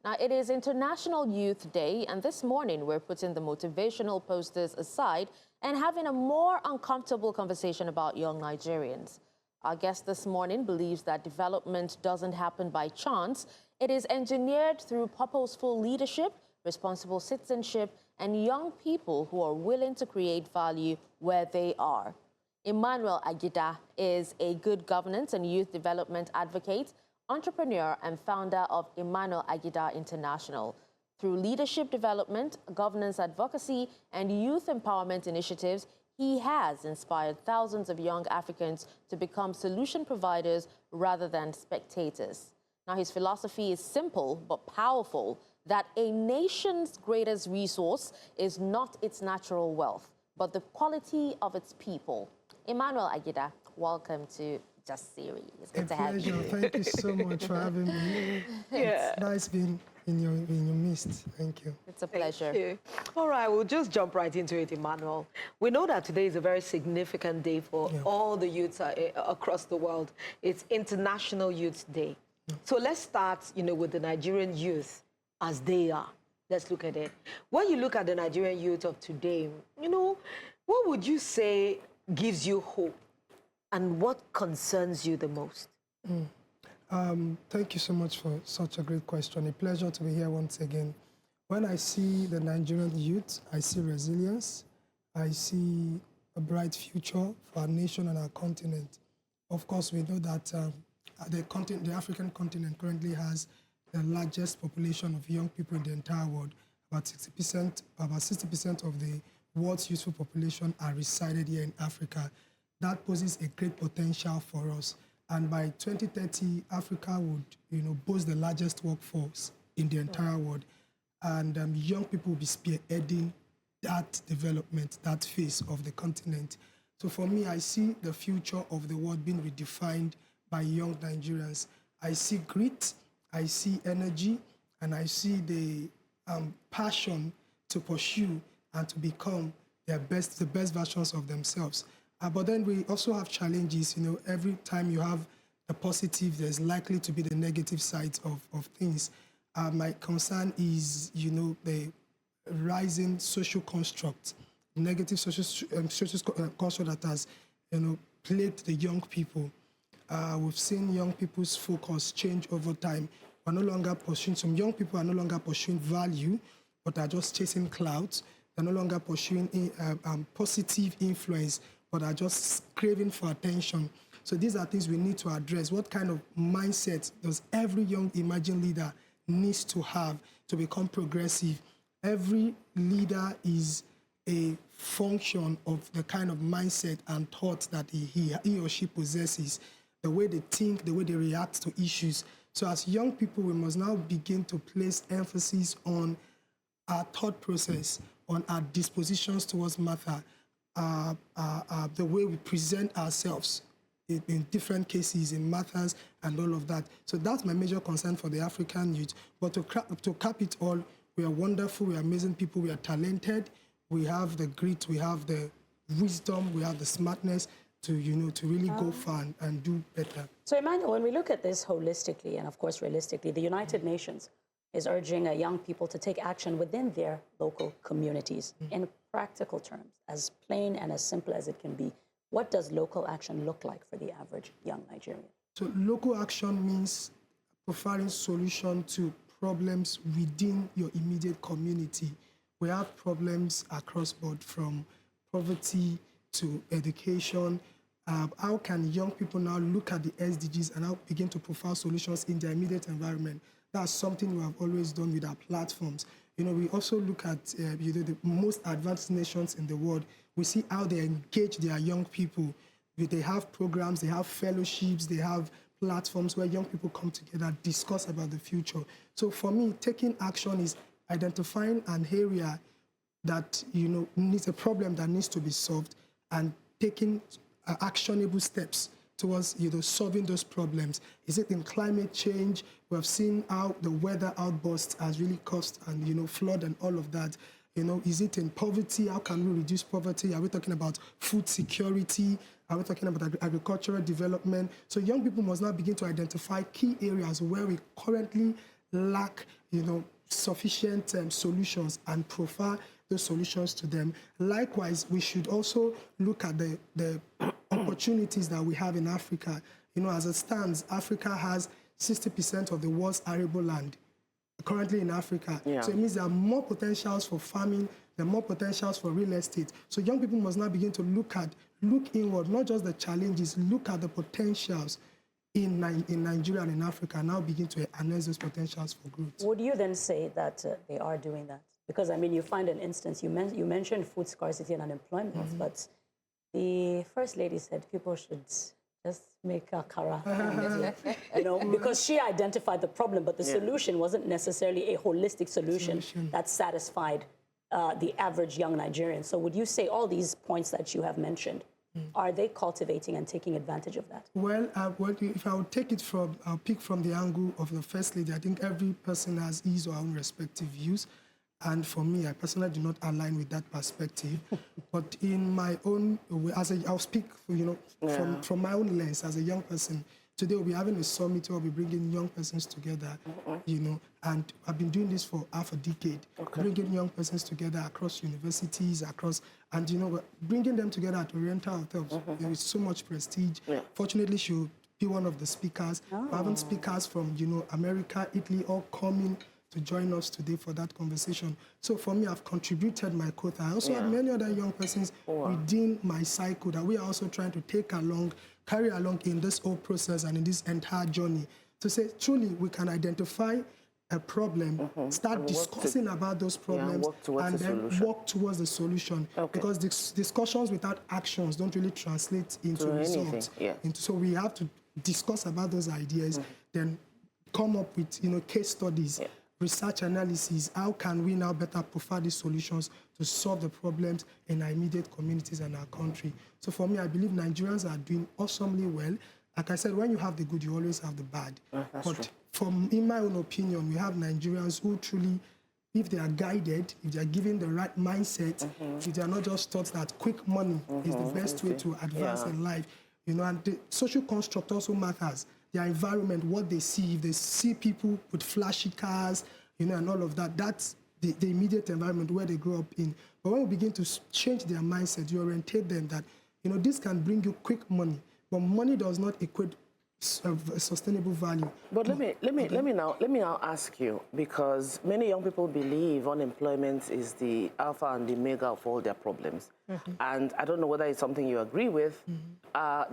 Now, it is International Youth Day, and this morning we're putting the motivational posters aside and having a more uncomfortable conversation about young Nigerians. Our guest this morning believes that development doesn't happen by chance. It is engineered through purposeful leadership, responsible citizenship, and young people who are willing to create value where they are. Emmanuel Agida is a good governance and youth development advocate, entrepreneur, and founder of Emmanuel Agida International. Through leadership development, governance advocacy, and youth empowerment initiatives, he has inspired thousands of young Africans to become solution providers rather than spectators. Now, his philosophy is simple but powerful, that a nation's greatest resource is not its natural wealth, but the quality of its people. Emmanuel Agida, welcome to Jasiri. It's good to have you. Thank you so much for having me. Yeah. It's nice being in your midst. Thank you. It's a pleasure. Thank you. All right, we'll just jump right into it, Emmanuel. We know that today is a very significant day for all the youths across the world. It's International Youth Day. So let's start, with the Nigerian youth as they are. Let's look at it. When you look at the Nigerian youth of today, what would you say gives you hope? And what concerns you the most? Thank you so much for such a great question. A pleasure to be here once again. When I see the Nigerian youth, I see resilience. I see a bright future for our nation and our continent. Of course, we know that the African continent currently has the largest population of young people in the entire world. About 60% of the world's youthful population are resided here in Africa. That poses a great potential for us. And by 2030, Africa would, boast the largest workforce in the entire world. And young people will be spearheading that development, that phase of the continent. So for me, I see the future of the world being redefined by young Nigerians. I see grit, I see energy, and I see the passion to pursue and to become the best versions of themselves. But then we also have challenges. Every time you have the positive, there's likely to be the negative sides of things. My concern is, the rising social construct, negative social construct that has, plagued the young people. We've seen young people's focus change over time. Some young people are no longer pursuing value, but are just chasing clouds. They're no longer pursuing positive influence, but are just craving for attention. So these are things we need to address. What kind of mindset does every young emerging leader needs to have to become progressive? Every leader is a function of the kind of mindset and thoughts that he or she possesses, the way they think, the way they react to issues. So as young people, we must now begin to place emphasis on our thought process, on our dispositions towards matter, the way we present ourselves in different cases, in matters and all of that. So that's my major concern for the African youth. But to cap it all, we are wonderful, we are amazing people, we are talented, we have the grit, we have the wisdom, we have the smartness to really go far and do better. So Emmanuel, when we look at this holistically and of course realistically, the United Nations is urging young people to take action within their local communities. In practical terms, as plain and as simple as it can be, what does local action look like for the average young Nigerian? So local action means providing solution to problems within your immediate community. We have problems across board, from poverty to education. How can young people now look at the SDGs and now begin to provide solutions in their immediate environment? That's something we have always done with our platforms. We also look at the most advanced nations in the world. We see how they engage their young people. They have programs, they have fellowships, they have platforms where young people come together, discuss about the future. So for me, taking action is identifying an area that needs a problem that needs to be solved, and taking actionable steps towards solving those problems. Is it in climate change? We have seen how the weather outbursts has really caused and flood and all of that. Is it in poverty? How can we reduce poverty? Are we talking about food security? Are we talking about agricultural development? So young people must now begin to identify key areas where we currently lack, sufficient solutions and provide those solutions to them. Likewise, we should also look at the opportunities that we have in Africa. As it stands, Africa has 60% of the world's arable land currently in Africa. Yeah. So it means there are more potentials for farming, there are more potentials for real estate. So young people must now begin to look inward, not just the challenges, look at the potentials in Nigeria and in Africa, and now begin to harness those potentials for growth. Would you then say that they are doing that? Because, I mean, you find an instance, you mentioned food scarcity and unemployment, but the First Lady said people should just make akara, because she identified the problem, but the solution wasn't necessarily a holistic solution that satisfied the average young Nigerian. So would you say all these points that you have mentioned, are they cultivating and taking advantage of that? Well, if I would I'll pick from the angle of the First Lady. I think every person has his or her own respective views. And for me, I personally do not align with that perspective. But in my own way, I'll speak, from my own lens as a young person. Today we'll be having a summit where we'll be bringing young persons together, and I've been doing this for half a decade, bringing young persons together across universities, and bringing them together at Oriental Hotels. There is so much prestige. Fortunately, she'll be one of the speakers. We're having speakers from, America, Italy, all coming to join us today for that conversation. So for me, I've contributed my quota. I also have many other young persons within my cycle that we are also trying to carry along in this whole process and in this entire journey to say, truly, we can identify a problem, start discussing about those problems, and then work towards the solution. Because discussions without actions don't really translate into results. So we have to discuss about those ideas, then come up with case studies, research analysis. How can we now better provide these solutions to solve the problems in our immediate communities and our country? So for me, I believe Nigerians are doing awesomely well. Like I said, when you have the good, you always have the bad. But in my own opinion, we have Nigerians who truly, if they are guided, if they are given the right mindset, if they are not just taught that quick money is the best way to advance in life, and the social construct also matters. Their environment, what they see, if they see people with flashy cars, and all of that, that's the immediate environment where they grow up in. But when we begin to change their mindset, you orientate them that, this can bring you quick money, but money does not equate sustainable value. But let me now ask you, because many young people believe unemployment is the alpha and the omega of all their problems. And I don't know whether it's something you agree with.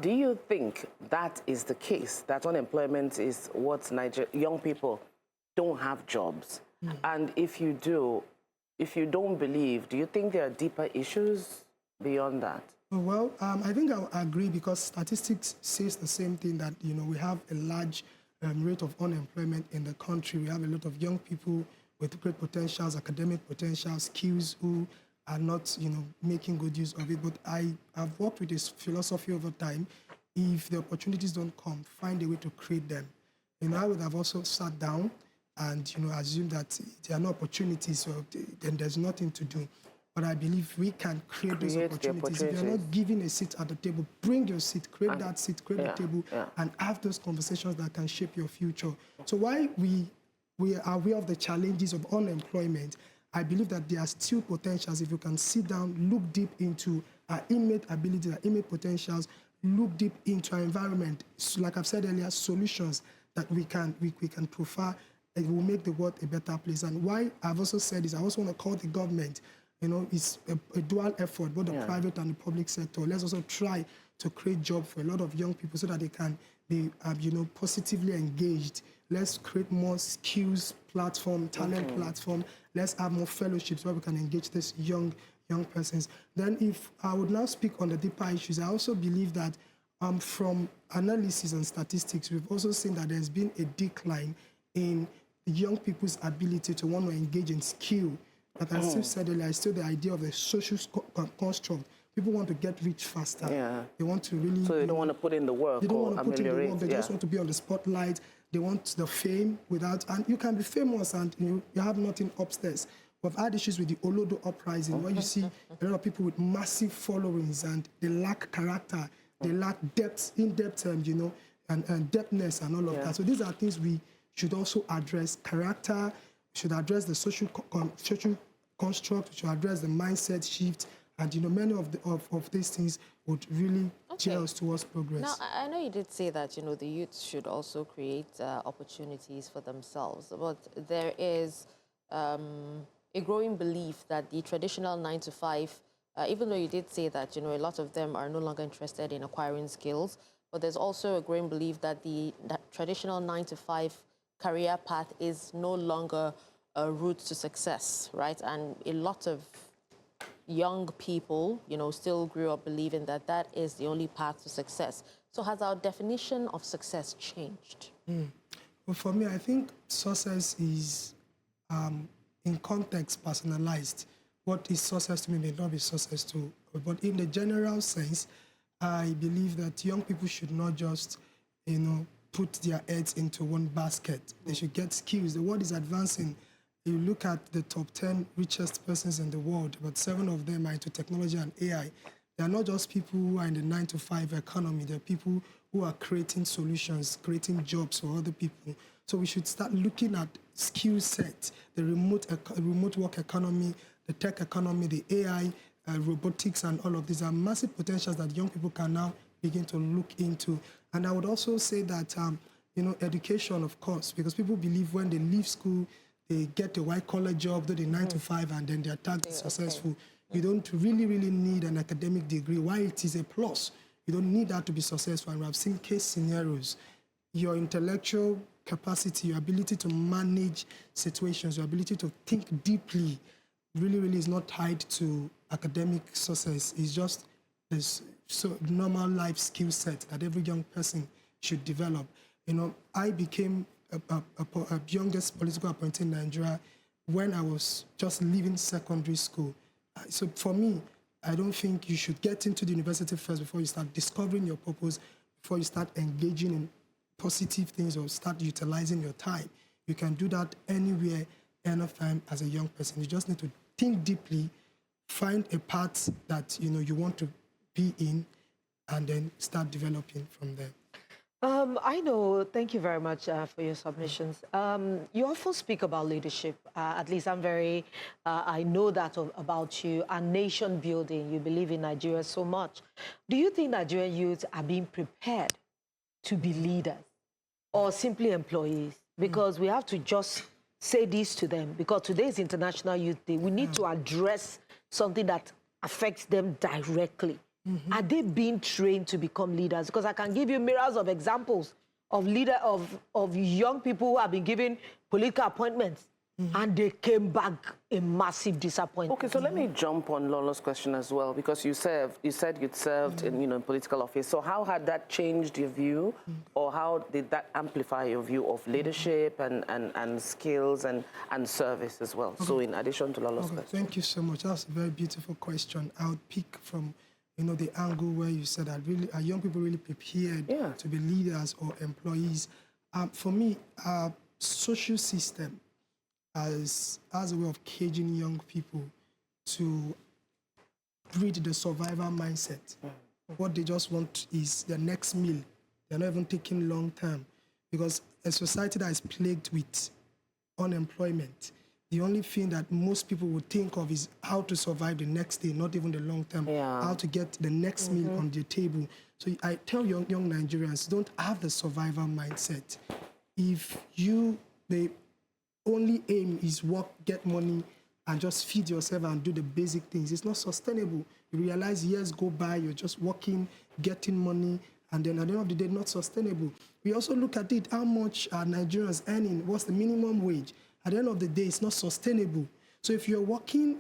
Do you think that is the case, that unemployment is what young people don't have jobs? And if you don't believe, do you think there are deeper issues beyond that? Well, I think I agree, because statistics says the same thing, that, we have a large rate of unemployment in the country. We have a lot of young people with great potentials, academic potentials, skills, who are not, making good use of it. But I've worked with this philosophy over time. If the opportunities don't come, find a way to create them. I would have also sat down and, assumed that there are no opportunities, so then there's nothing to do. But I believe we can create those opportunities. If you're not given a seat at the table, bring your seat, create that seat, create the table, and have those conversations that can shape your future. So while we are aware of the challenges of unemployment, I believe that there are still potentials. If you can sit down, look deep into our innate abilities, our innate potentials, look deep into our environment. So like I've said earlier, solutions that we can provide, it will make the world a better place. And why I've also said this, I also want to call the government. It's a dual effort, both the private and the public sector. Let's also try to create jobs for a lot of young people so that they can be, positively engaged. Let's create more skills platform, talent platform. Let's have more fellowships where we can engage these young persons. Then if I would now speak on the deeper issues, I also believe that from analysis and statistics, we've also seen that there's been a decline in young people's ability to want to engage in skill. Like I still said earlier, it's still the idea of the social construct. People want to get rich faster. They want to really... So they don't want to put in the work. They don't want to put in the work. They just want to be on the spotlight. They want the fame without... And you can be famous and you have nothing upstairs. We've had issues with the Olodo uprising, where you see a lot of people with massive followings and they lack character. They lack depth, in-depth, and depthness and all of that. So these are things we should also address character, should address the social construct, should address the mindset shift, and many of these things would really cheer us towards progress. Now, I know you did say that the youth should also create opportunities for themselves, but there is a growing belief that the traditional 9-to-5, even though you did say that a lot of them are no longer interested in acquiring skills, but there's also a growing belief that the traditional 9-to-5 career path is no longer a route to success, right? And a lot of young people, still grew up believing that that is the only path to success. So has our definition of success changed? Well, for me, I think success is, in context, personalized. What is success to me may not be success to, but in the general sense, I believe that young people should not just, put their heads into one basket. They should get skills. The world is advancing. You look at the top 10 richest persons in the world, but 7 of them are into technology and AI. They are not just people who are in the 9-to-5 economy. They're people who are creating solutions, creating jobs for other people. So we should start looking at skill sets, the remote work economy, the tech economy, the AI, robotics, and all of these are massive potentials that young people can now begin to look into. And I would also say that, education, of course, because people believe when they leave school, they get a white-collar job, do the 9-to-5, and then they're tagged successful. You don't really need an academic degree. Why it is a plus, you don't need that to be successful. And we have seen case scenarios. Your intellectual capacity, your ability to manage situations, your ability to think deeply really is not tied to academic success. It's just this normal life skill set that every young person should develop. I became a youngest political appointee in Nigeria when I was just leaving secondary school. So for me, I don't think you should get into the university first before you start discovering your purpose, before you start engaging in positive things or start utilizing your time. You can do that anywhere, anytime as a young person. You just need to think deeply, find a path that you want to be in, and then start developing from there. I know, thank you very much for your submissions. You often speak about leadership, at least I know that about you, and nation building. You believe in Nigeria so much. Do you think Nigerian youth are being prepared to be leaders or simply employees? Because we have to just say this to them, because today is International Youth Day. We need to address something that affects them directly. Are they being trained to become leaders? Because I can give you myriads of examples of young people who have been given political appointments and they came back a massive disappointment. Okay, so let me jump on Lolo's question as well, because you said you'd served in political office. So how had that changed your view, or how did that amplify your view of leadership and skills and service as well? Okay. So in addition to Lolo's question. Thank you so much. That's a very beautiful question. I would pick from the angle where you said that are young people really prepared to be leaders or employees? For me, social system as a way of caging young people to breed the survivor mindset. What they just want is their next meal. They're not even thinking long term, because a society that is plagued with unemployment, the only thing that most people would think of is how to survive the next day, not even the long term, how to get the next meal on the table. So I tell young Nigerians, don't have the survivor mindset. If the only aim is work, get money, and just feed yourself and do the basic things, it's not sustainable. You realize years go by, you're just working, getting money, and then at the end of the day, not sustainable. We also look at it, how much are Nigerians earning, what's the minimum wage? At the end of the day, it's not sustainable. So if you're working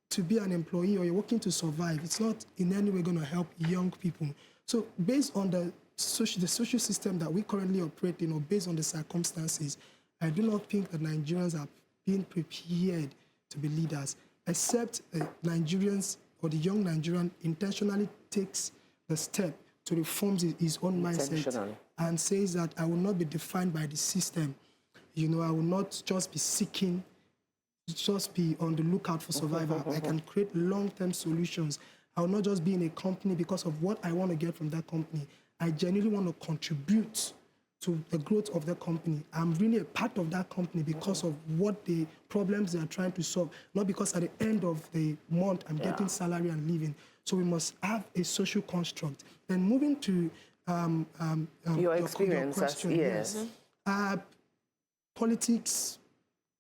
to be an employee or you're working to survive, it's not in any way going to help young people. So based on the social system that we currently operate in, or based on the circumstances, I do not think that Nigerians are being prepared to be leaders, except Nigerians or the young Nigerian intentionally takes the step to reform his own mindset and says that I will not be defined by the system. I will not just be seeking, just be on the lookout for survival. I can create long-term solutions. I will not just be in a company because of what I want to get from that company. I genuinely want to contribute to the growth of the company. I'm really a part of that company because of what the problems they are trying to solve, not because at the end of the month I'm getting salary and living. So we must have a social construct. Then moving to your experience, your question, yes. Politics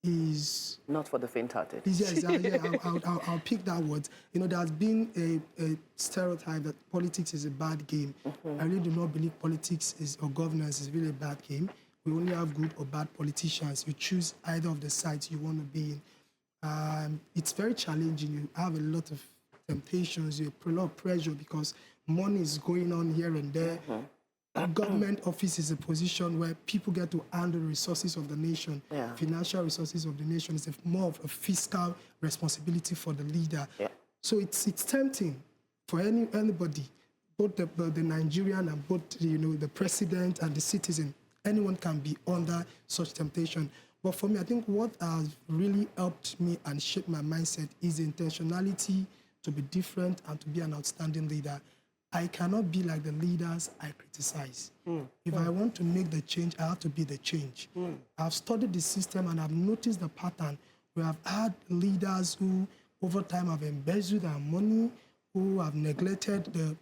is not for the faint-hearted. Yes, I'll pick that word. You know, there's been a stereotype that politics is a bad game. I really do not believe politics or governance is really a bad game. We only have good or bad politicians. You choose either of the sides you want to be in. It's very challenging. You have a lot of temptations, you have a lot of pressure because money is going on here and there. A government office is a position where people get to handle the resources of the nation, financial resources of the nation. It's more of a fiscal responsibility for the leader. So it's tempting for anybody, both the Nigerian and both the president and the citizen. Anyone can be under such temptation. But for me, I think what has really helped me and shaped my mindset is the intentionality to be different and to be an outstanding leader. I cannot be like the leaders I criticize. If I want to make the change, I have to be the change. I've studied the system and I've noticed the pattern. We have had leaders who, over time, have embezzled our money, who have neglected the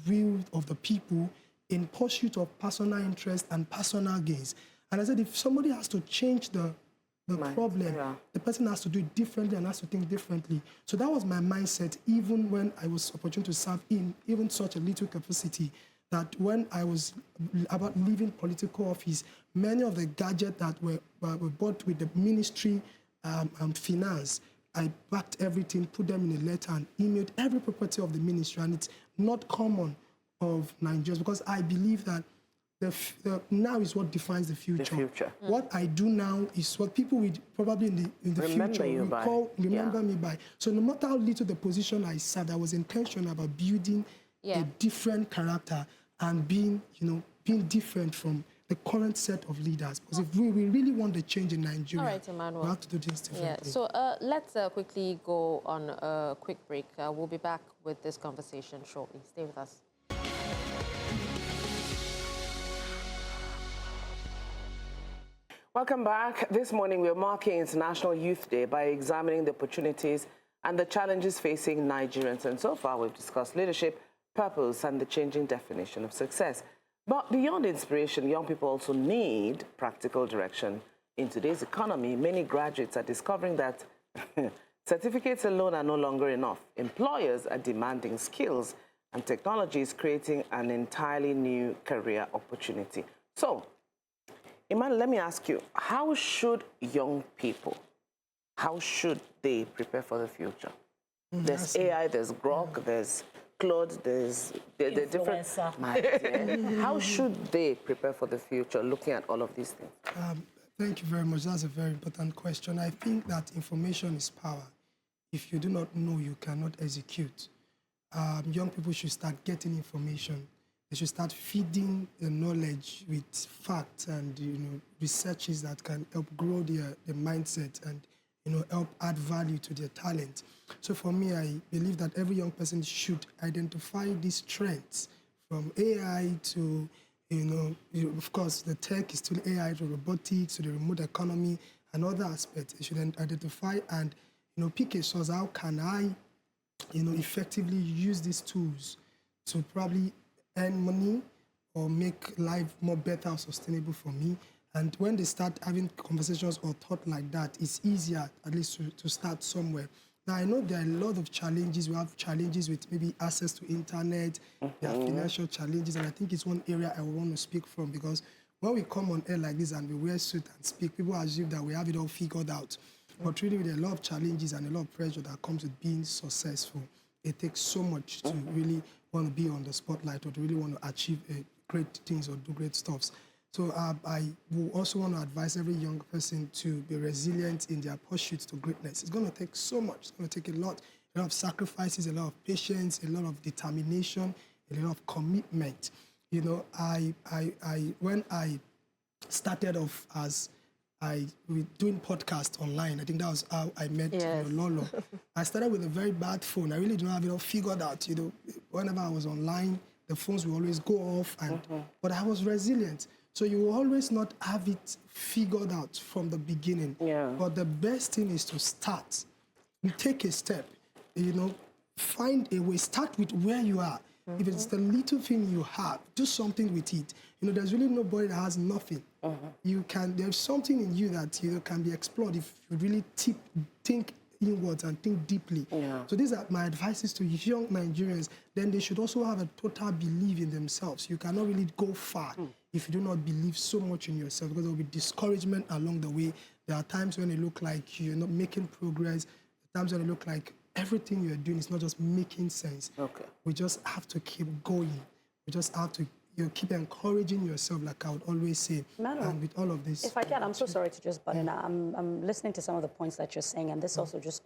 will of the people in pursuit of personal interest and personal gains. And I said, if somebody has to change the problem, the person has to do it differently and has to think differently. So that was my mindset, even when I was opportune to serve in even such a little capacity, that when I was about leaving political office, many of the gadgets that were bought with the ministry and finance, I backed everything, put them in a letter and emailed every property of the ministry. And it's not common of Nigerians because I believe that the now is what defines the future. What I do now is what people will probably in the future remember me by. So no matter how little the position I served, I was intentional about building a different character and being different from the current set of leaders. Because if we really want the change in Nigeria, all right, Emmanuel, we have to do things differently. So let's quickly go on a quick break. We'll be back with this conversation shortly. Stay with us. Welcome back. This morning, we're marking International Youth Day by examining the opportunities and the challenges facing Nigerians. And so far, we've discussed leadership, purpose, and the changing definition of success. But beyond inspiration, young people also need practical direction. In today's economy, many graduates are discovering that certificates alone are no longer enough. Employers are demanding skills, and technology is creating an entirely new career opportunity. So, Emmanuel, let me ask you, how should young people, how should they prepare for the future? There's AI, there's Grok, there's Claude, there's the different... How should they prepare for the future, looking at all of these things? Thank you very much. That's a very important question. I think that information is power. If you do not know, you cannot execute. Young people should start getting information. They should start feeding the knowledge with facts and researches that can help grow their mindset and help add value to their talent. So for me, I believe that every young person should identify these trends, from AI to of course the tech is still AI, to robotics, to the remote economy and other aspects. They should identify and pick a source. How can I effectively use these tools to probably earn money or make life more better or sustainable for me? And when they start having conversations or thought like that, it's easier at least to start somewhere. Now, I know there are a lot of challenges. We have challenges with maybe access to internet, there are financial challenges, and I think it's one area I want to speak from, because when we come on air like this and we wear suit and speak, people assume that we have it all figured out. But really, there are a lot of challenges and a lot of pressure that comes with being successful. It takes so much to really want to be on the spotlight or to really want to achieve great things or do great stuffs. So I will also want to advise every young person to be resilient in their pursuit to greatness. It's going to take so much. It's going to take a lot of sacrifices, a lot of patience, a lot of determination, a lot of commitment. When I started off as doing podcasts online, I think that was how I met Lolo. I started with a very bad phone. I really didn't have it all figured out. Whenever I was online, the phones will always go off, but I was resilient. So you will always not have it figured out from the beginning. Yeah. But the best thing is to start. You take a step, find a way, start with where you are. If it's the little thing you have, do something with it. There's really nobody that has nothing. There's something in you that can be explored if you really think inwards and think deeply. Yeah. So these are my advices to young Nigerians. Then they should also have a total belief in themselves. You cannot really go far if you do not believe so much in yourself, because there will be discouragement along the way. There are times when it look like you're not making progress. Times when it look like everything you're doing is not just making sense. Okay. We just have to keep going. We just have to keep encouraging yourself, like I would always say. Emmanuel, and with all of this. If I can, I'm so sorry to just butt in. I'm listening to some of the points that you're saying, and this also just,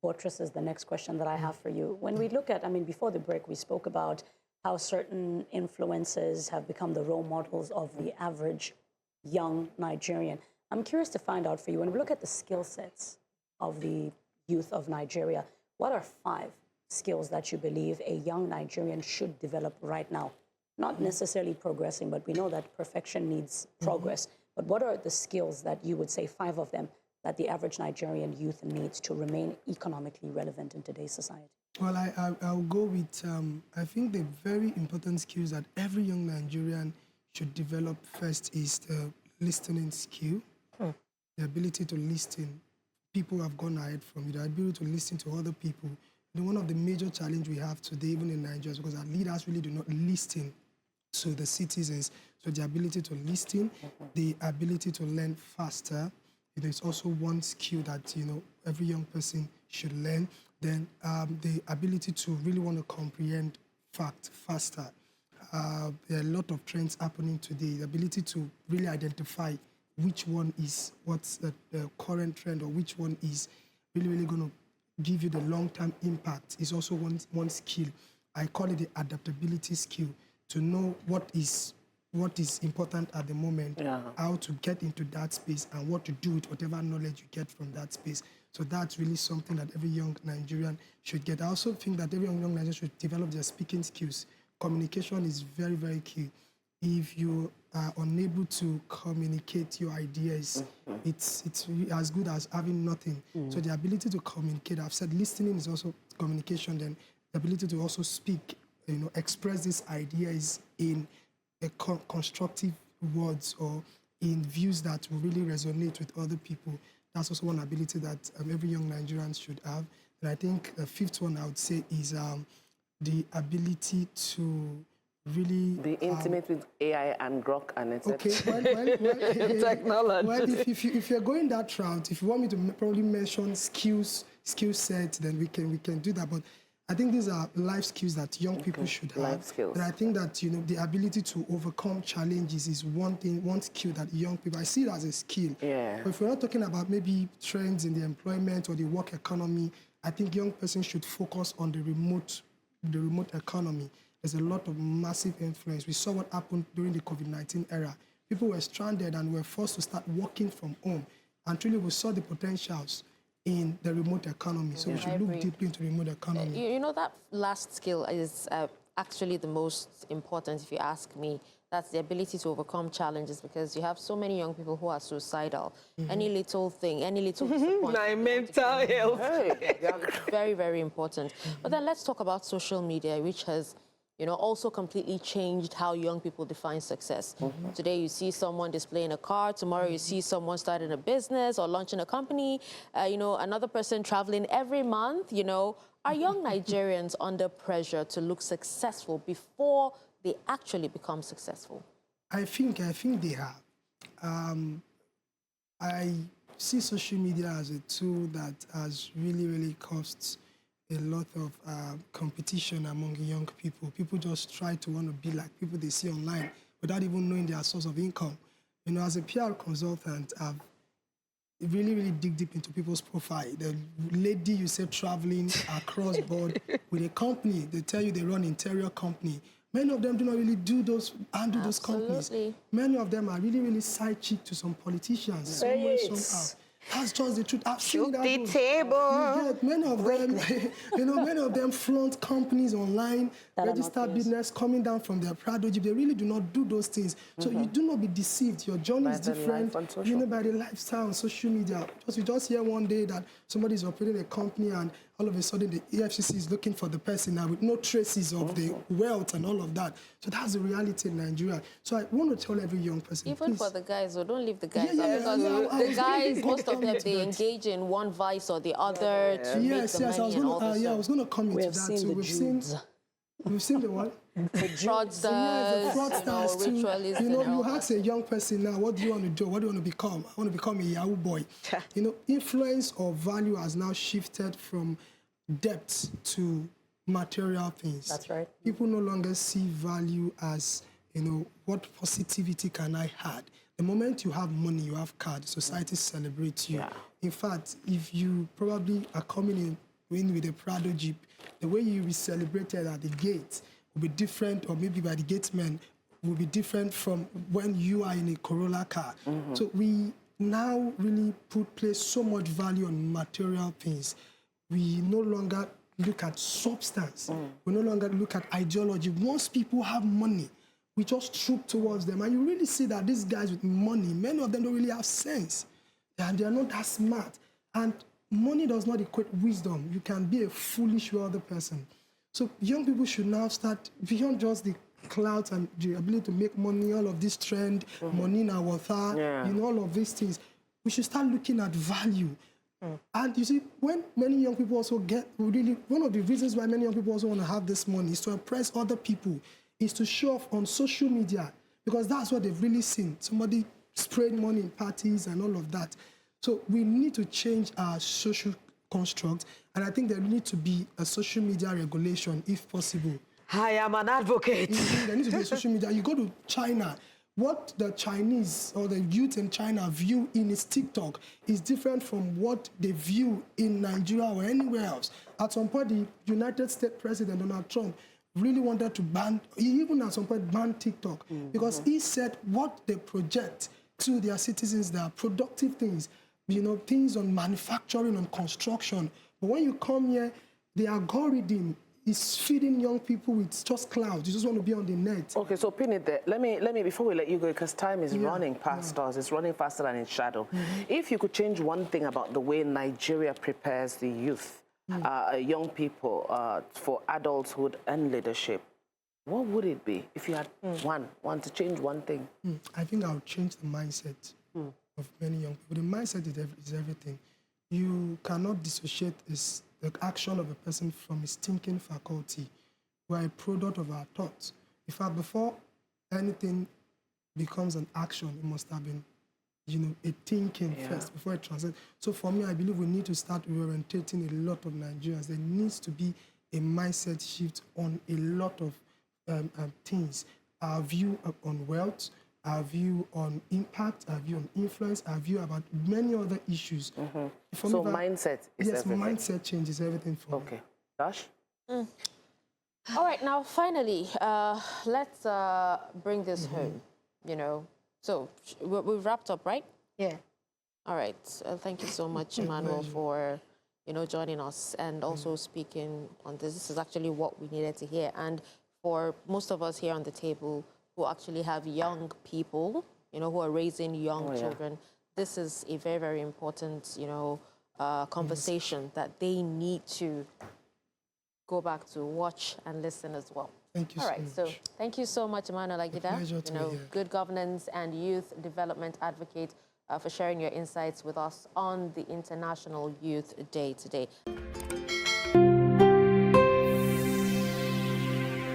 buttresses the next question that I have for you. When we look at, before the break, we spoke about how certain influencers have become the role models of the average young Nigerian. I'm curious to find out for you, when we look at the skill sets of the youth of Nigeria, what are 5 skills that you believe a young Nigerian should develop right now? Not necessarily progressing, but we know that perfection needs progress. But what are the skills that you would say, 5 of them, that the average Nigerian youth needs to remain economically relevant in today's society? Well, I'll go with, I think the very important skills that every young Nigerian should develop first is the listening skill, the ability to listen. People have gone ahead from you, the ability to listen to other people. One of the major challenges we have today, even in Nigeria, is because our leaders really do not listen to the citizens. So the ability to listen, the ability to learn faster, it's also one skill that every young person should learn. Then the ability to really want to comprehend fact faster. There are a lot of trends happening today. The ability to really identify which one is what's the current trend, or which one is really going to give you the long-term impact is also one skill. I call it the adaptability skill, to know what is important at the moment, how to get into that space, and what to do with whatever knowledge you get from that space. So that's really something that every young Nigerian should get. I also think that every young Nigerian should develop their speaking skills. Communication is very, very key. If you are unable to communicate your ideas, it's as good as having nothing. So the ability to communicate, I've said listening is also communication, then the ability to also speak, express these ideas in a constructive words or in views that will really resonate with other people. That's also one ability that every young Nigerian should have. And I think the 5th one I would say is the ability to really be intimate with AI and Grok and etc. Okay, well, technology. Well, if you're going that route, if you want me to probably mention skill set, then we can do that. But I think these are life skills that young people should have. Life skills. And I think that the ability to overcome challenges is one skill that young people, I see it as a skill. Yeah. But if we're not talking about maybe trends in the employment or the work economy, I think young persons should focus on the remote economy. There's a lot of massive influence. We saw what happened during the COVID-19 era. People were stranded and were forced to start working from home. And truly we saw the potentials in the remote economy. So we should look deeply into the remote economy. That last skill is actually the most important, if you ask me. That's the ability to overcome challenges, because you have so many young people who are suicidal. Any little thing, any little disappointment. My mental health. Very, very important. But then let's talk about social media, which has also completely changed how young people define success. Today, you see someone displaying a car. Tomorrow, you see someone starting a business or launching a company. Another person traveling every month. Are young Nigerians under pressure to look successful before they actually become successful? I think they are. I see social media as a tool that has really, really caused a lot of competition among young people. People just try to want to be like people they see online without even knowing their source of income. As a PR consultant, I've really, really dig deep into people's profile. The lady you say traveling across board with a company, they tell you they run interior company. Many of them do not really handle those companies. Many of them are really, really side chick to some politicians. Somewhere, somehow. That's just the truth. I've seen that. the table. You get many of them, many of them flaunt companies online, register business coming down from their prodigy. They really do not do those things. So you do not be deceived. Your journey is different. By the lifestyle on social media. We just hear one day that somebody is operating a company and all of a sudden the EFCC is looking for the person now with no traces of the wealth and all of that. So that's the reality in Nigeria. So I want to tell every young person, even please, for the guys, so don't leave the guys out, yeah, because the guys, most of them, they engage in one vice or the other to make the money and all this. I was going to come into that. So we've seen the what? Fraudsters, ritualists. You ask a young person now, what do you want to do? What do you want to become? I want to become a Yahoo boy. Influence or value has now shifted from depth to material things. That's right. People no longer see value as, what positivity can I add? The moment you have money, you have cards, society celebrates you. Yeah. In fact, if you probably are coming in with a Prado Jeep, the way you will be celebrated at the gate will be different, or maybe by the gateman will be different from when you are in a Corolla car. So we now really place so much value on material things. We no longer look at substance. We no longer look at ideology. Once people have money, we just troop towards them. And you really see that these guys with money, many of them don't really have sense. And they are not that smart. And money does not equate wisdom. You can be a foolish other person. So young people should now start, beyond just the clout and the ability to make money, all of this trend, money in our water, all of these things, we should start looking at value. And you see, when many young people also one of the reasons why many young people also want to have this money is to impress other people, is to show off on social media, because that's what they've really seen. Somebody sprayed money in parties and all of that. So we need to change our social construct, and I think there needs to be a social media regulation, if possible. I am an advocate. There needs to be a social media. You go to China, what the Chinese or the youth in China view in its TikTok is different from what they view in Nigeria or anywhere else. At some point, the United States President, Donald Trump, really wanted to ban, he even at some point banned TikTok, because he said what they project to their citizens, they are productive things, things on manufacturing, on construction. But when you come here, the algorithm is feeding young people with just clouds. You just want to be on the net. Okay, so pin it there. Let me before we let you go, because time is running past us. It's running faster than its shadow. If you could change one thing about the way Nigeria prepares the youth, young people, for adulthood and leadership, what would it be? If you had one to change one thing? I think I would change the mindset of many young people. The mindset is everything. You cannot dissociate the action of a person from his thinking faculty. We are a product of our thoughts. In fact, before anything becomes an action, it must have been, a thinking first before it transcends. So for me, I believe we need to start reorientating a lot of Nigerians. There needs to be a mindset shift on a lot of things. Our view on wealth, our view on impact, our view on influence, our view about many other issues. So mindset is everything. Yes, mindset changes everything for me. Okay. Dash? All right, now finally, let's bring this home, So we've wrapped up, right? Yeah. All right. Thank you so much, Emmanuel, for, joining us and also speaking on this. This is actually what we needed to hear. And for most of us here on the table who actually have young people, who are raising young children, this is a very, very important, conversation that they need to go back to watch and listen as well. Thank you so much. All right, so thank you so much, Emmanuel Agida, good governance and youth development advocate, for sharing your insights with us on the International Youth Day today.